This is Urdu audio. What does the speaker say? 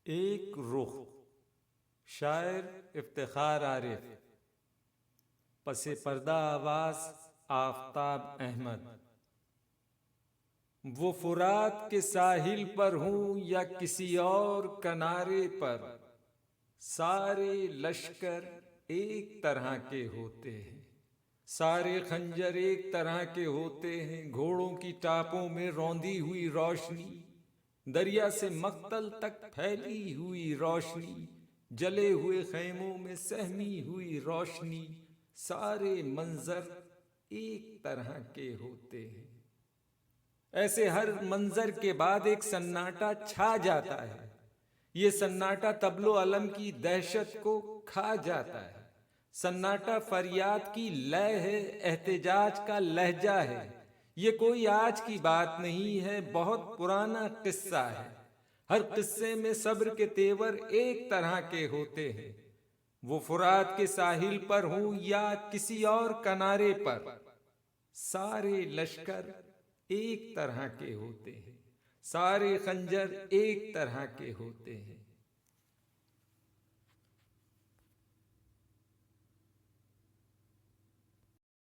ایک رخ، شاعر افتخار عارف، پس پردہ آواز آفتاب احمد۔ وہ فرات کے ساحل پر ہوں یا کسی اور کنارے پر، سارے لشکر ایک طرح کے ہوتے ہیں، سارے خنجر ایک طرح کے ہوتے ہیں۔ گھوڑوں کی ٹاپوں میں روندی ہوئی روشنی، دریا سے مقتل تک پھیلی ہوئی روشنی، جلے ہوئے خیموں میں سہمی ہوئی روشنی، سارے منظر ایک طرح کے ہوتے ہیں۔ ایسے ہر منظر کے بعد ایک سناٹا چھا جاتا ہے۔ یہ سناٹا طبل و علم کی دہشت کو کھا جاتا ہے۔ سناٹا فریاد کی لے ہے، احتجاج کا لہجہ ہے۔ یہ کوئی آج کی بات نہیں ہے، بہت پرانا قصہ ہے۔ ہر قصے میں صبر کے تیور ایک طرح کے ہوتے ہیں۔ وہ فرات کے ساحل پر ہوں یا کسی اور کنارے پر، سارے لشکر ایک طرح کے ہوتے ہیں، سارے خنجر ایک طرح کے ہوتے ہیں۔